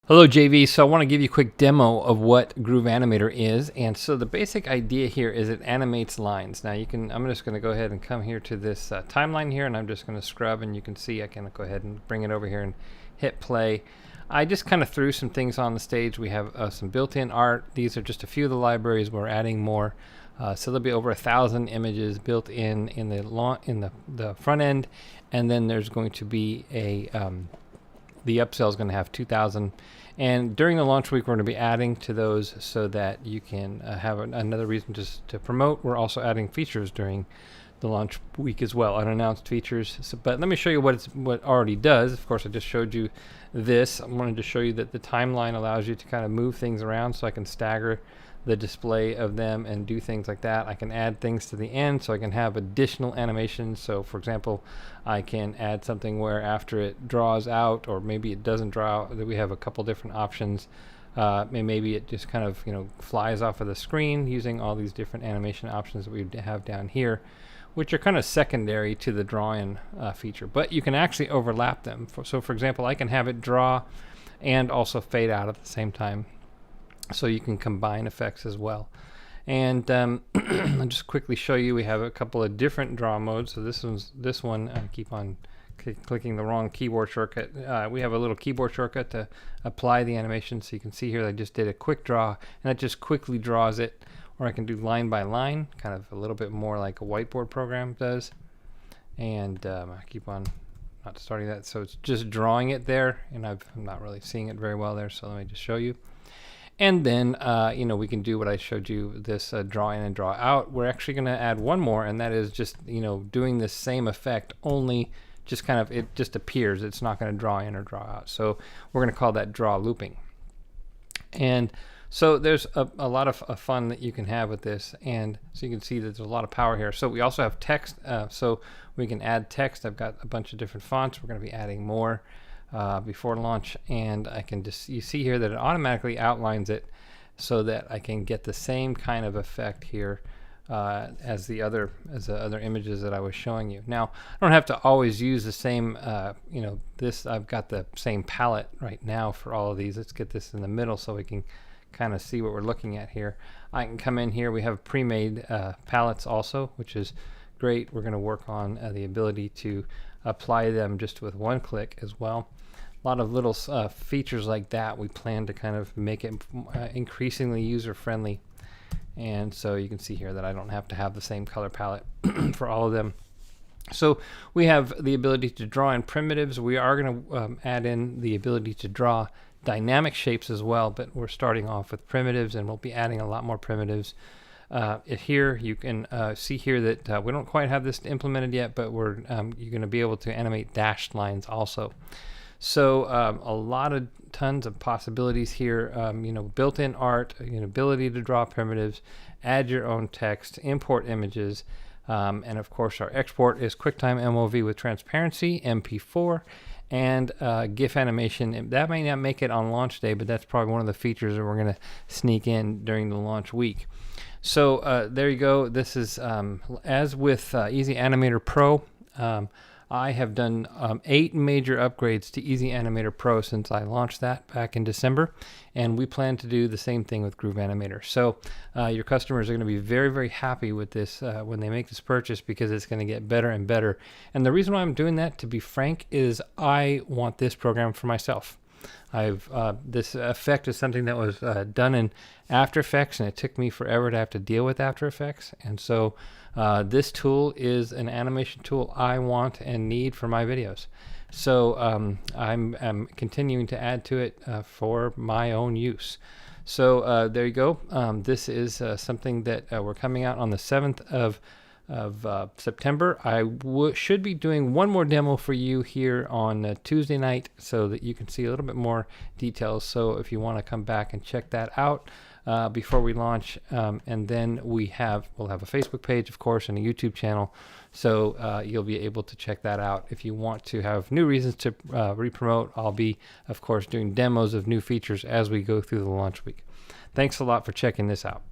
Hello JV, so I want to give you a quick demo of what Groove Animator is. And so the basic idea here is it animates lines. Now I'm just going to go ahead and come here to this timeline here, and I'm just going to scrub, and you can see I can go ahead and bring it over here and hit play. I just kind of threw some things on the stage. We have some built-in art. These are just a few of the libraries. We're adding more. So there'll be over 1,000 images built in the front end, and then there's going to be the upsell is going to have 2,000, and during the launch week we're going to be adding to those so that you can have another reason to promote. We're also adding features during the launch week as well, unannounced features. But let me show you what it already does. Of course, I just showed you this. I wanted to show you that the timeline allows you to kind of move things around, so I can stagger the display of them and do things like that. I can add things to the end, so I can have additional animations. So for example, I can add something where after it draws out, or maybe it doesn't draw out, that we have a couple different options. Maybe it just kind of flies off of the screen using all these different animation options that we have down here, which are kind of secondary to the draw-in feature, but you can actually overlap them. So for example, I can have it draw and also fade out at the same time. So you can combine effects as well. And I'll just quickly show you, we have a couple of different draw modes. So this one, I keep on clicking the wrong keyboard shortcut. We have a little keyboard shortcut to apply the animation. So you can see here that I just did a quick draw, and it just quickly draws it. Or I can do line by line, kind of a little bit more like a whiteboard program does. And I keep on not starting that. So it's just drawing it there, and I'm not really seeing it very well there. So let me just show you. And then, we can do what I showed you, this draw in and draw out. We're actually going to add one more, and that is just, doing the same effect, only just kind of, it just appears. It's not going to draw in or draw out. So we're going to call that draw looping. And so there's a lot of fun that you can have with this. And so you can see that there's a lot of power here. So we also have text. So we can add text. I've got a bunch of different fonts. We're going to be adding more before launch, and I can just, you see here that it automatically outlines it so that I can get the same kind of effect here as the other images that I was showing you. Now I don't have to always use the same I've got the same palette right now for all of these. Let's get this in the middle so we can kind of see what we're looking at here. I can come in here, we have pre-made palettes also, which is great. We're going to work on the ability to apply them just with one click as well. A lot of little features like that we plan to kind of make it increasingly user-friendly. And so you can see here that I don't have to have the same color palette for all of them. So we have the ability to draw in primitives. We are going to add in the ability to draw dynamic shapes as well, but we're starting off with primitives, and we'll be adding a lot more primitives. Here you can see here that we don't quite have this implemented yet, but you're going to be able to animate dashed lines also. So a lot of tons of possibilities here. Built-in art, ability to draw primitives, add your own text, import images, and of course our export is QuickTime MOV with transparency, MP4, and GIF animation. That may not make it on launch day, but that's probably one of the features that we're going to sneak in during the launch week. So there you go. This is as with Easy Animator Pro. I have done 8 major upgrades to Easy Animator Pro since I launched that back in December, and we plan to do the same thing with Groove Animator. So your customers are going to be very, very happy with this when they make this purchase, because it's going to get better and better. And the reason why I'm doing that, to be frank, is I want this program for myself. This effect is something that was done in After Effects, and it took me forever to have to deal with After Effects. And so this tool is an animation tool I want and need for my videos. So I'm continuing to add to it for my own use. So there you go. This is something that we're coming out on the 7th of September. I should be doing one more demo for you here on Tuesday night, so that you can see a little bit more details. So if you want to come back and check that out before we launch, and then we'll have a Facebook page, of course, and a YouTube channel. So you'll be able to check that out. If you want to have new reasons to re-promote, I'll be, of course, doing demos of new features as we go through the launch week. Thanks a lot for checking this out.